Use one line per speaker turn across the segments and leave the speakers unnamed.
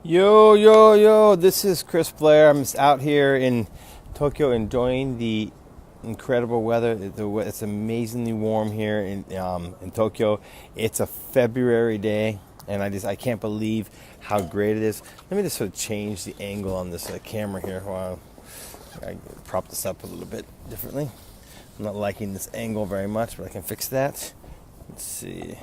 Yo, yo, yo, this is Chris Blair. I'm just out here in Tokyo enjoying the incredible weather. It's amazingly warm here in Tokyo. It's a February day, and I can't believe how great it is. Let me just sort of change the angle on this camera here while I prop this up a little bit differently. I'm not liking this angle very much, but I can fix that. Let's see.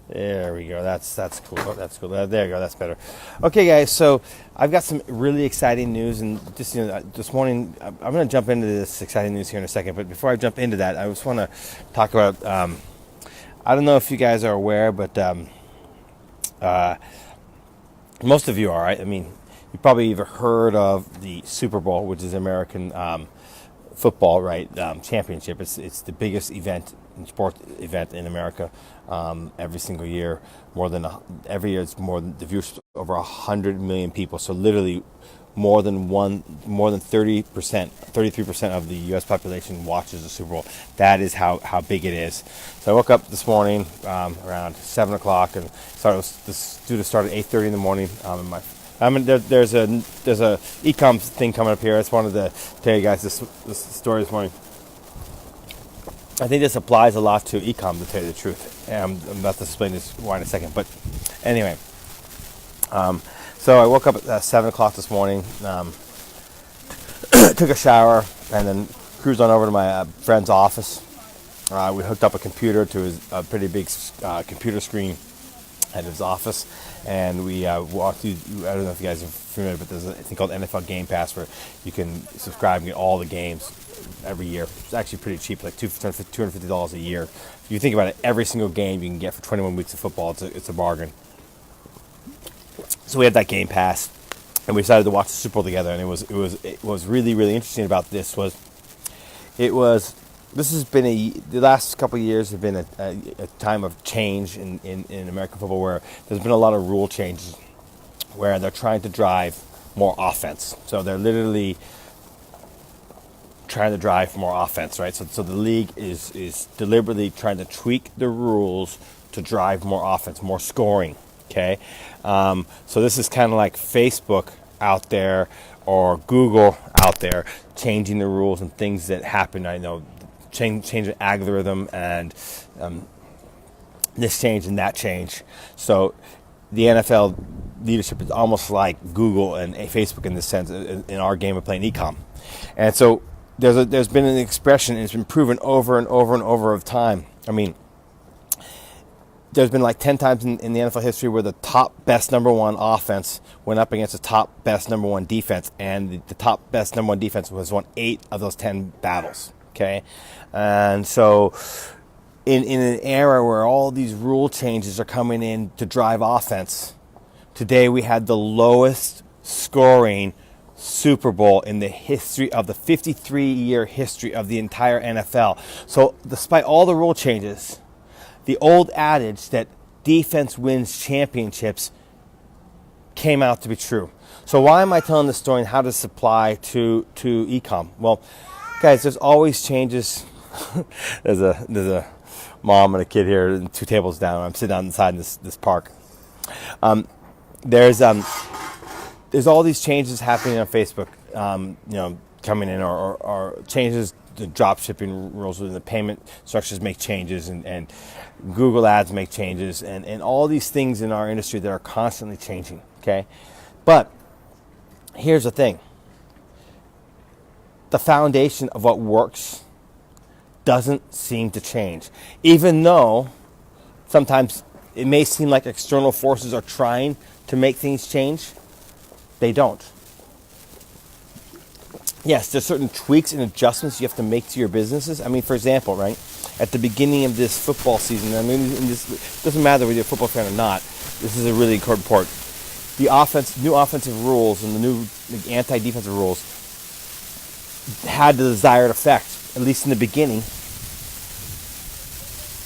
There we go. That's cool. Oh, that's cool. There you go. That's better. Okay, guys. So I've got some really exciting news, and just this morning I'm going to jump into this exciting news here in a second. But before I jump into that, I just want to talk about. I don't know if you guys are aware, but most of you are. Right? I mean, you probably either heard of the Super Bowl, which is American football, right? Championship. It's the biggest sports event in America every single year. Every year it's more than the viewership over 100 million people. So literally more than 30%, 33% of the U.S. population watches the Super Bowl. That is how big it is. So I woke up this morning around 7 o'clock and was due to start at 8:30 in the morning. There's a Ecom thing coming up here. I just wanted to tell you guys this story this morning. I think this applies a lot to Ecom, to tell you the truth. And I'm about to explain this why in a second. But anyway, so I woke up at 7 o'clock this morning, took a shower, and then cruised on over to my friend's office. We hooked up a computer to a pretty big computer screen at his office, and we walked through. I don't know if you guys are familiar, but there's a thing called NFL Game Pass where you can subscribe and get all the games every year. It's actually pretty cheap, like $250 a year. If you think about it, every single game you can get for 21 weeks of football, it's a bargain. So we had that Game Pass, and we decided to watch the Super Bowl together. And it was really, really interesting about this this has been the last couple of years have been a time of change in American football, where there's been a lot of rule changes where they're trying to drive more offense. So they're literally trying to drive more offense, right? So the league is deliberately trying to tweak the rules to drive more offense, more scoring, okay? So this is kind of like Facebook out there or Google out there changing the rules and things that happen. I know change the algorithm and this change and that change. So the NFL leadership is almost like Google and Facebook in this sense in our game of playing Ecom. And so there's been an expression, and it's been proven over and over and over of time. I mean, there's been like 10 times in the NFL history where the top best number one offense went up against the top best number one defense, and the top best number one defense was won 8 of those 10 battles. Okay, and so in an era where all these rule changes are coming in to drive offense, today we had the lowest scoring Super Bowl in the history of the 53-year history of the entire NFL. So despite all the rule changes, the old adage that defense wins championships came out to be true. So why am I telling this story, and how does this apply to Ecom? Well, guys, there's always changes. there's a mom and a kid here, and 2 tables down. I'm sitting outside in this park. There's all these changes happening on Facebook, coming in, or changes. The drop shipping rules and the payment structures make changes, and Google ads make changes, and all these things in our industry that are constantly changing. Okay, but here's the thing. The foundation of what works doesn't seem to change. Even though sometimes it may seem like external forces are trying to make things change, they don't. Yes, there's certain tweaks and adjustments you have to make to your businesses. I mean, for example, right, at the beginning of this football season, it doesn't matter whether you're a football fan or not, this is a really important part. The new offensive rules and the new anti-defensive rules had the desired effect, at least in the beginning.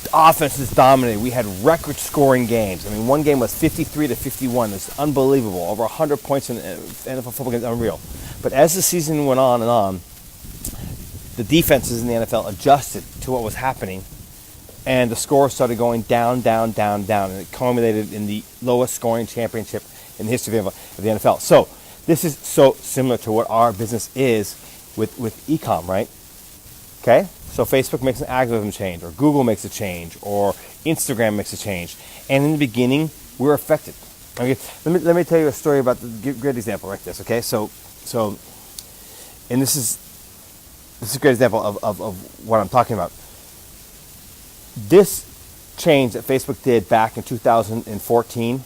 The offense is dominated. We had record-scoring games. I mean, one game was 53-51. It's unbelievable. Over 100 points in NFL football games, unreal. But as the season went on and on, the defenses in the NFL adjusted to what was happening, and the score started going down, down, down, down, and it culminated in the lowest scoring championship in the history of the NFL. So this is so similar to what our business is with Ecom, right? Okay, so Facebook makes an algorithm change, or Google makes a change, or Instagram makes a change, and in the beginning, we're affected. Okay, let me tell you a story about the great example like this. Okay, so, and this is a great example of what I'm talking about. This change that Facebook did back in 2014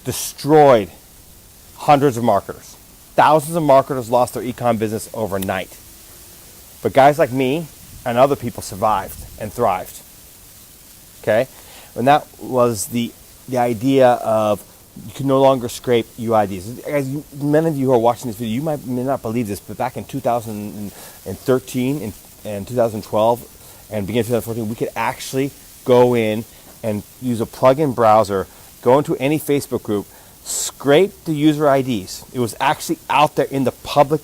destroyed hundreds of marketers. Thousands of marketers lost their e-com business overnight. But guys like me and other people survived and thrived. Okay? And that was the idea of you can no longer scrape UIDs. Guys, many of you who are watching this video, you may not believe this, but back in 2013 and 2012 and beginning of 2014, we could actually go in and use a plug-in browser, go into any Facebook group, scrape the user IDs. It was actually out there in the public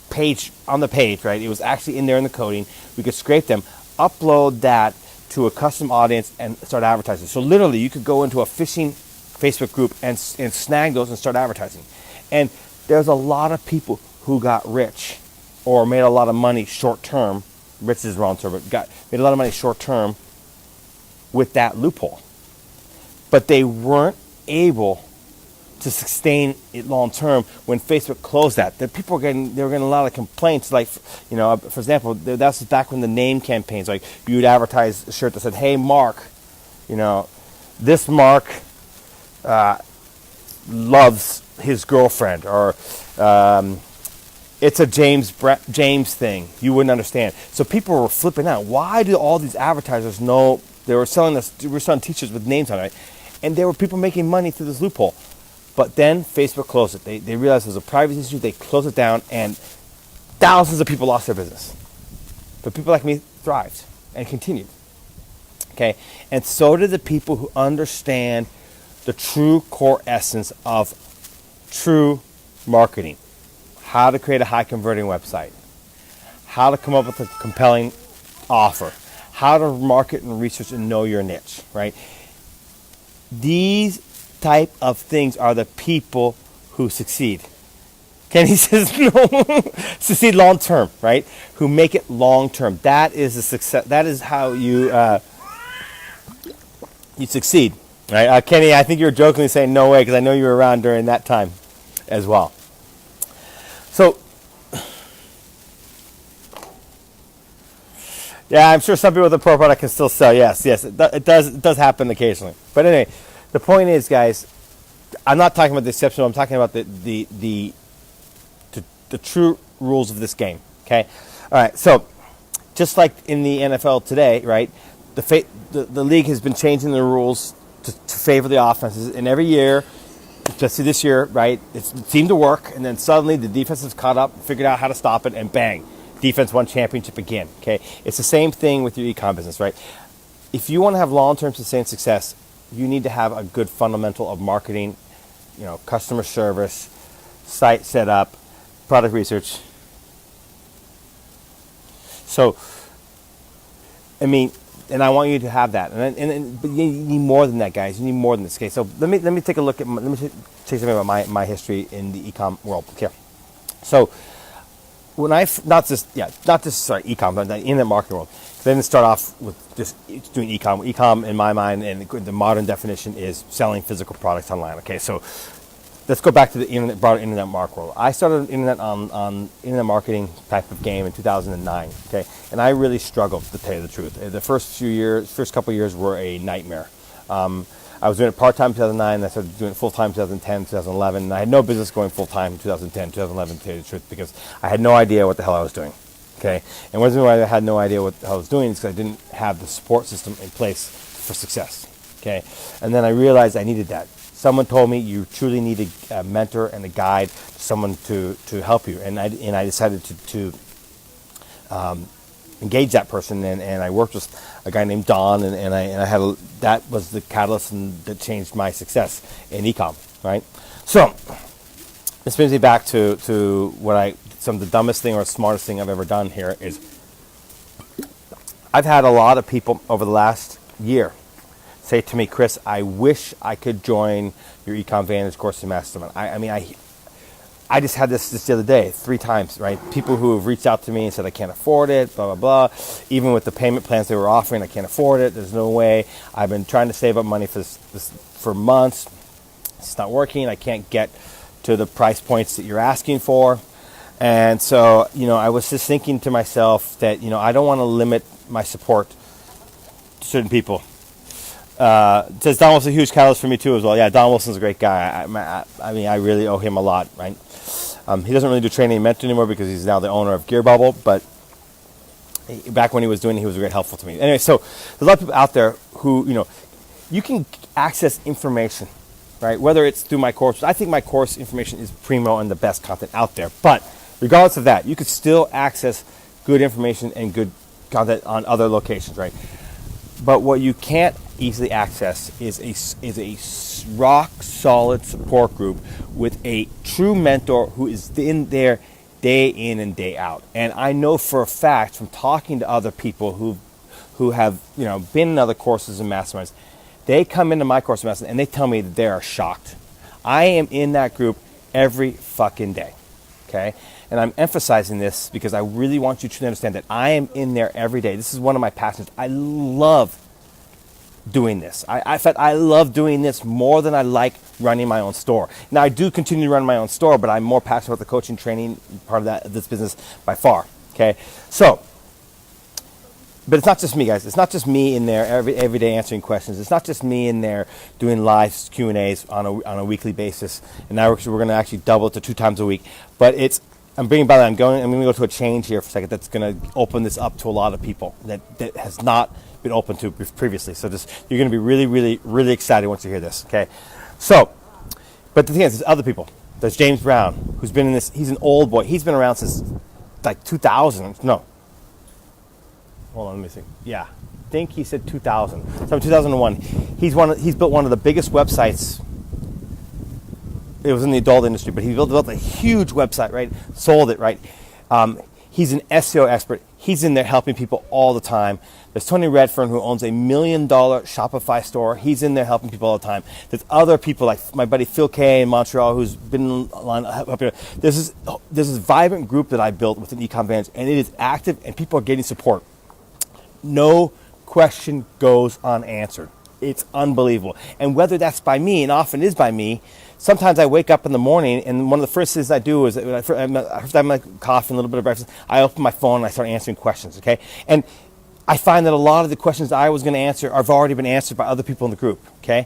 page, on the page, right? It was actually in there in the coding. We could scrape them, upload that to a custom audience, and start advertising. So literally, you could go into a phishing Facebook group and snag those and start advertising. And there's a lot of people who got rich or made a lot of money short term. Rich is the wrong term, but made a lot of money short term with that loophole. But they weren't able to sustain it long term when Facebook closed that. The people were getting a lot of complaints. Like, you know, for example, that's back when the name campaigns, like you would advertise a shirt that said, "Hey Mark, you know, this Mark loves his girlfriend," or it's a James thing. You wouldn't understand. So people were flipping out. Why do all these advertisers know they were selling this? We were selling t-shirts with names on it, and there were people making money through this loophole. But then Facebook closed it. They realized it was a privacy issue. They closed it down, and thousands of people lost their business. But people like me thrived and continued. Okay, and so did the people who understand the true core essence of true marketing. How to create a high converting website, how to come up with a compelling offer, how to market and research and know your niche, right? These type of things are the people who succeed. Kenny says no. Succeed long term, right? Who make it long term. That is a success. That is how you succeed, right? Kenny, I think you were jokingly saying no way because I know you were around during that time as well. So, yeah, I'm sure some people with a pro product can still sell. Yes, it does happen occasionally. But anyway, the point is, guys, I'm not talking about the exception. I'm talking about the true rules of this game. Okay, all right. So, just like in the NFL today, right? The league has been changing the rules to favor the offenses, and every year. Just see this year, right? It seemed to work, and then suddenly the defense has caught up, figured out how to stop it, and bang, defense won championship again. Okay, it's the same thing with your e-com business, right? If you want to have long-term sustained success, you need to have a good fundamental of marketing, you know, customer service, site setup, product research. So, I mean. And I want you to have that, but you need more than that, guys. You need more than this. Okay, so let me take a look at let me say something about my history in the e-com world. Okay, so when ecom, but the internet marketing world. Then start off with just doing ecom. Ecom, in my mind, and the modern definition is selling physical products online. Okay, so let's go back to the broader internet market world. I started internet on internet marketing type of game in 2009. Okay, and I really struggled, to tell you the truth. The first couple years were a nightmare. I was doing it part-time in 2009, I started doing it full-time in 2010, 2011, and I had no business going full-time in 2010, 2011, to tell you the truth, because I had no idea what the hell I was doing. Okay, and one reason why I had no idea what the hell I was doing is because I didn't have the support system in place for success. Okay, and then I realized I needed that. Someone told me you truly need a mentor and a guide, someone to help you, and I decided to engage that person, and I worked with a guy named Don, and I had that was the catalyst that changed my success in ecom, right? So this brings me back to some of the dumbest thing or smartest thing I've ever done here is I've had a lot of people over the last year say to me, Chris, I wish I could join your Ecom Vantage course in Mastermind. I just had this the other day, 3 times, right? People who have reached out to me and said, I can't afford it, blah, blah, blah. Even with the payment plans they were offering, I can't afford it. There's no way. I've been trying to save up money for this for months. It's not working. I can't get to the price points that you're asking for. And so, I was just thinking to myself that, I don't want to limit my support to certain people. It says Don Wilson's a huge catalyst for me too as well. Yeah, Don Wilson's a great guy. I really owe him a lot, right? He doesn't really do training and mentoring anymore because he's now the owner of Gear Bubble, but back when he was doing it, he was very helpful to me. Anyway, so there's a lot of people out there who, you can access information, right? Whether it's through my course. I think my course information is primo and the best content out there. But regardless of that, you could still access good information and good content on other locations, right? But what you can't easily access is a rock solid support group with a true mentor who is in there day in and day out. And I know for a fact from talking to other people who have been in other courses and masterminds, they come into my course mastermind and they tell me that they are shocked. I am in that group every fucking day. Okay? And I'm emphasizing this because I really want you to understand that I am in there every day. This is one of my passions. I love doing this. I love doing this more than I like running my own store. Now, I do continue to run my own store, but I'm more passionate about the coaching, training part of this business by far. Okay? So, but it's not just me, guys. It's not just me in there every day answering questions. It's not just me in there doing live Q&As on a weekly basis. And now we're going to actually double it to 2 times a week. But I'm going to go to a change here for a second that's going to open this up to a lot of people that has not been open to previously. So you're going to be really, really, really excited once you hear this. Okay. So, but the thing is, there's other people. There's James Brown, who's been in this. He's an old boy. He's been around since like 2000. No. Hold on, let me see. Yeah, I think he said 2000. So 2001. He's built one of the biggest websites. It was in the adult industry, but he built a huge website, right? Sold it, right? He's an SEO expert. He's in there helping people all the time. There's Tony Redfern, who owns $1 million Shopify store. He's in there helping people all the time. There's other people like my buddy Phil Kay in Montreal, who's been on up here. There's this vibrant group that I built with an Ecom Vantage, and it is active, and people are getting support. No question goes unanswered. It's unbelievable. And whether that's by me, and often is by me, sometimes I wake up in the morning, and one of the first things I do is, after I have my coffee and a little bit of breakfast, I open my phone and I start answering questions, okay? And I find that a lot of the questions I was going to answer have already been answered by other people in the group, okay?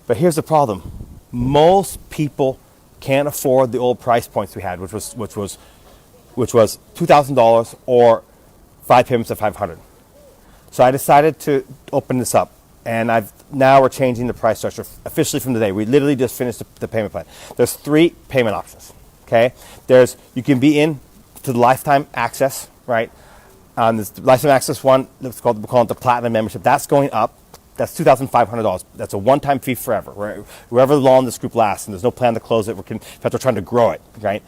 But here's the problem. Most people can't afford the old price points we had, which was $2,000 or 5 payments of $500. So I decided to open this up, and now we're changing the price structure officially from today. We literally just finished the payment plan. There's 3 payment options, okay? You can be in to the lifetime access, right? This lifetime access one, we're calling it the platinum membership. That's going up. That's $2,500. That's a one-time fee forever. Whoever long this group lasts, and there's no plan to close it. In fact, we're trying to grow it, right?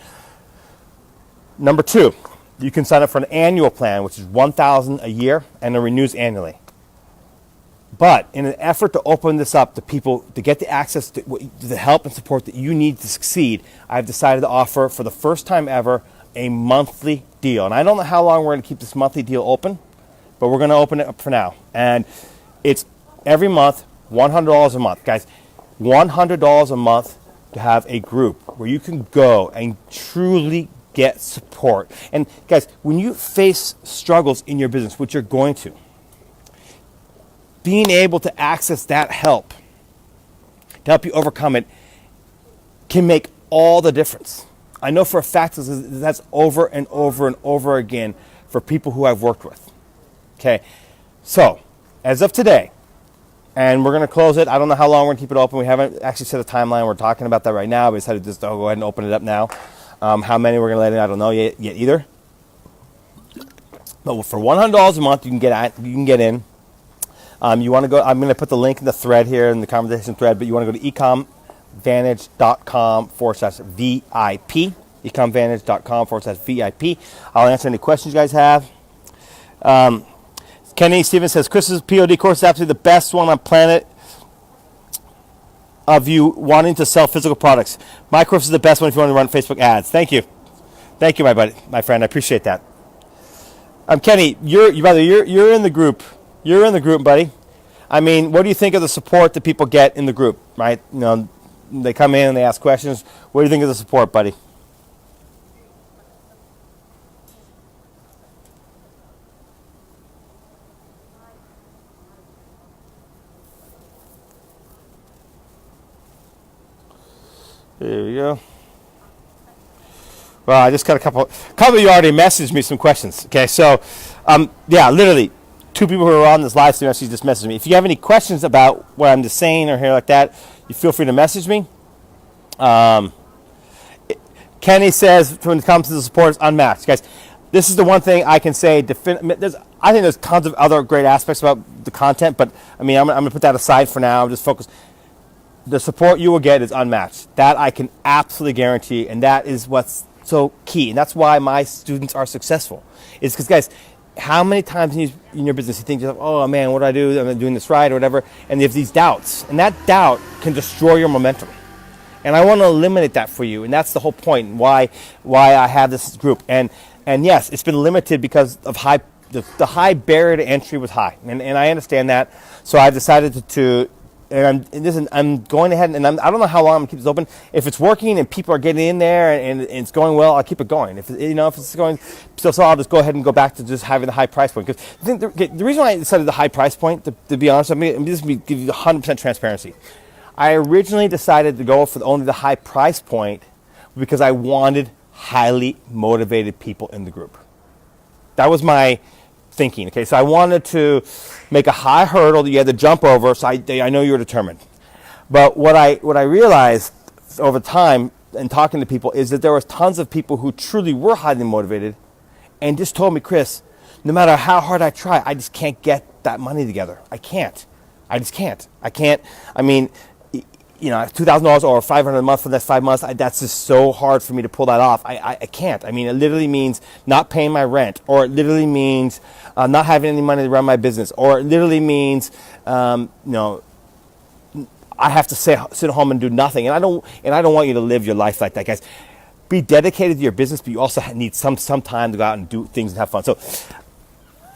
Number 2. You can sign up for an annual plan, which is $1,000 a year, and it renews annually. But in an effort to open this up to people, to get the access to the help and support that you need to succeed, I've decided to offer, for the first time ever, a monthly deal. And I don't know how long we're going to keep this monthly deal open, but we're going to open it up for now. And it's every month, $100 a month. Guys, $100 a month to have a group where you can go and truly get support. And guys, when you face struggles in your business, which you're going to, being able to access that help to help you overcome it can make all the difference. I know for a fact that's over and over and over again for people who I've worked with. Okay, so as of today, and we're going to close it. I don't know how long we're going to keep it open. We haven't actually set a timeline. We're talking about that right now. We decided to just go ahead and open it up now. How many we're going to let in, I don't know yet either. But for $100 a month, you can get in. You want to go? I'm going to put the link in the thread here in the conversation thread. But you want to go to ecomvantage.com/VIP. ecomvantage.com/VIP. I'll answer any questions you guys have. Kenny Stevens says Chris's POD course is absolutely the best one on planet of you wanting to sell physical products. My course is the best one if you want to run Facebook ads. Thank you, my buddy, my friend. I appreciate that. Kenny, you're in the group. You're in the group, buddy. I mean, what do you think of the support that people get in the group? Right? They come in and they ask questions. What do you think of the support, buddy? There we go. Well, I just got a couple of you already messaged me some questions. Okay, so yeah, literally 2 people who are on this live stream actually just messaged me. If you have any questions about what I'm just saying or here like that, you feel free to message me. Kenny says when it comes to the support, it's unmatched. Guys, this is the one thing I can say. I think there's tons of other great aspects about the content, but I mean, I'm going to put that aside for now. Just focus. The support you will get is unmatched. That I can absolutely guarantee, and that is what's so key. And that's why my students are successful. Is because, guys, how many times in your business you think, oh man, what do I do? Am I doing this right or whatever? And you have these doubts, and that doubt can destroy your momentum. And I want to eliminate that for you, and that's the whole point. Why I have this group. And yes, it's been limited because of the high barrier to entry was high, and I understand that. So I've decided to. And I'm going ahead, and I don't know how long I'm going to keep this open. If it's working and people are getting in there and it's going well, I'll keep it going. If it's going, so I'll just go ahead and go back to just having the high price point. Because I think the reason why I decided the high price point, to be honest, I'm just going to give you 100% transparency. I originally decided to go for only the high price point because I wanted highly motivated people in the group. That was my thinking. Okay, so I wanted to make a high hurdle that you had to jump over, so I know you were determined. But what I realized over time and talking to people is that there was tons of people who truly were highly motivated and just told me, Chris, no matter how hard I try, I just can't get that money together. I just can't. I mean, $2,000 or $500 a month for the next 5 months, that's just so hard for me to pull that off. I can't. I mean, it literally means not paying my rent, or it literally means not having any money to run my business, or it literally means, I have to sit at home and do nothing. And I don't want you to live your life like that, guys. Be dedicated to your business, but you also need some time to go out and do things and have fun. So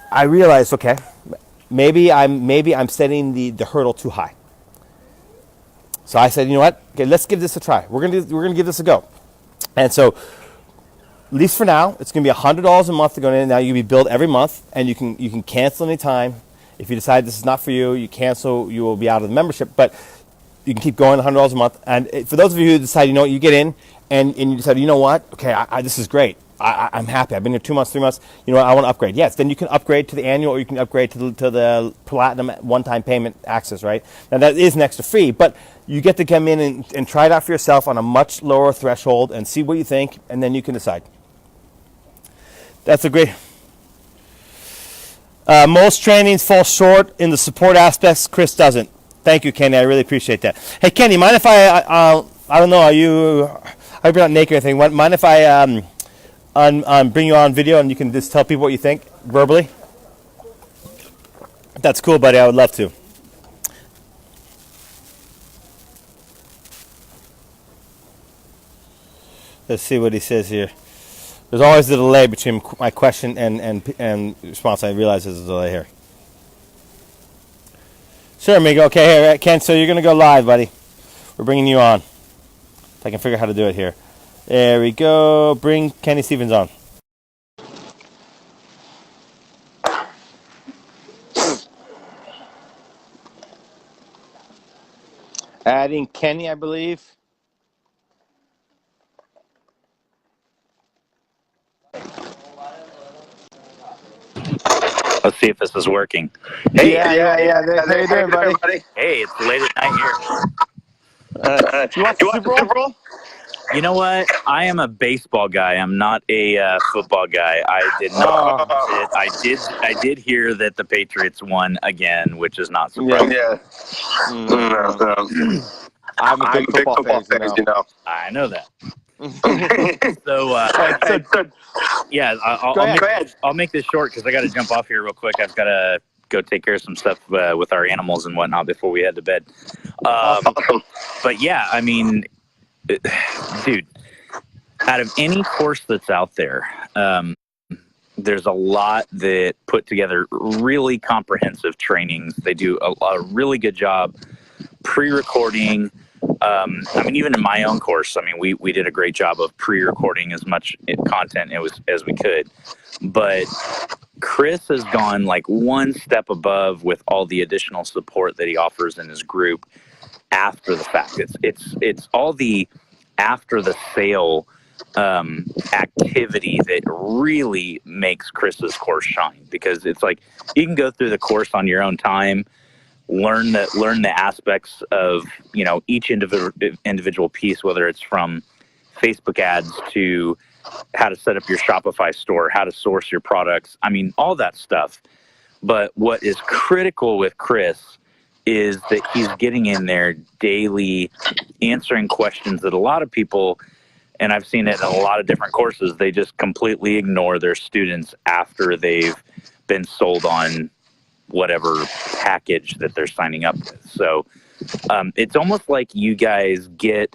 I realized, okay, maybe I'm setting the hurdle too high. So I said, you know what? Okay, let's give this a try. We're gonna give this a go. And so, at least for now, it's gonna be $100 a month to go in. Now you'll be billed every month, and you can cancel anytime. If you decide this is not for you, you cancel. You will be out of the membership, but you can keep going $100 a month. And for those of you who decide, you get in and you decide, you know what? Okay, this is great. I'm happy. I've been here 2 months, 3 months. You know what? I want to upgrade. Yes, then you can upgrade to the annual, or you can upgrade to the platinum one-time payment access, right? Now, that is an extra fee, but you get to come in and try it out for yourself on a much lower threshold and see what you think, and then you can decide. That's a great... most trainings fall short in the support aspects. Chris doesn't. Thank you, Kenny. I really appreciate that. Hey, Kenny, mind if I don't know, I hope you're not naked or anything. Mind if I... bring you on video and you can just tell people what you think verbally? That's cool, buddy. I would love to. Let's see what he says here. There's always a delay between my question and response. I realize there's a delay here. Sure, amigo. Okay, here, Ken, so you're going to go live, buddy. We're bringing you on. If I can figure out how to do it here. There we go. Bring Kenny Stevens on. Adding Kenny, I believe.
Let's see if this is working. Hey,
yeah. How you doing, buddy?
Hey, it's late at night here.
You watch the Super Bowl?
You know what? I am a baseball guy. I'm not a football guy. I did not. I did hear that the Patriots won again, which is not surprising.
Yeah.
I'm a big football fan,
you know.
I know that. So, yeah,
Go ahead.
I'll make this short because I got to jump off here real quick. I've got to go take care of some stuff with our animals and whatnot before we head to bed. But yeah, I mean, dude, out of any course that's out there, there's a lot that put together really comprehensive trainings. They do a really good job pre-recording. I mean, even in my own course, I mean, we did a great job of pre-recording as much content as we could. But Chris has gone like one step above with all the additional support that he offers in his group after the fact. It's all the after the sale activity that really makes Chris's course shine, because it's like you can go through the course on your own time, learn the aspects of, you know, each individual piece, whether it's from Facebook ads to how to set up your Shopify store, how to source your products. I mean, all that stuff. But what is critical with Chris is that he's getting in there daily, answering questions that a lot of people, and I've seen it in a lot of different courses, they just completely ignore their students after they've been sold on whatever package that they're signing up with. So it's almost like you guys get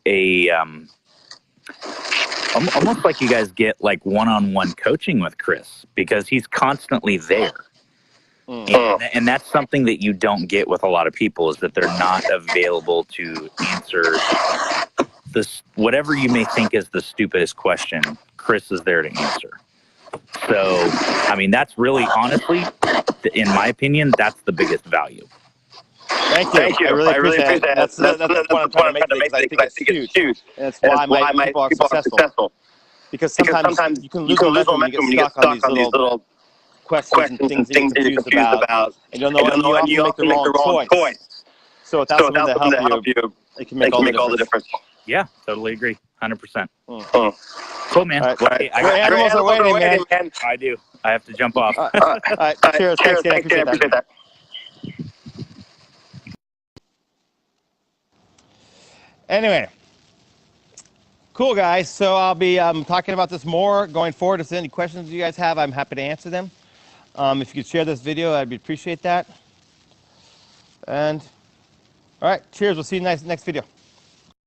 almost like you guys get like one-on-one coaching with Chris, because he's constantly there. And that's something that you don't get with a lot of people, is that they're not available to answer this, whatever you may think is the stupidest question. Chris is there to answer. So, I mean, that's really, honestly, in my opinion, that's the biggest value.
Thank you. I really appreciate that. That's what I'm trying to make, because I think it's huge. And that's why my people are successful. Because sometimes you can lose momentum when you get stuck on these little questions and things you're confused about. And you'll know, and you often make the wrong choice. So without someone to help you, it can make all the difference.
Yeah, totally agree. 100%. Cool, man.
All right.
Well, hey,
Animals are waiting, man.
I do. I have to jump off.
All right. Cheers. Thanks, Dan. I appreciate that. Anyway, cool, guys. So I'll be talking about this more going forward. If there's any questions you guys have, I'm happy to answer them. If you could share this video, I'd appreciate that. And all right, cheers. We'll see you next video.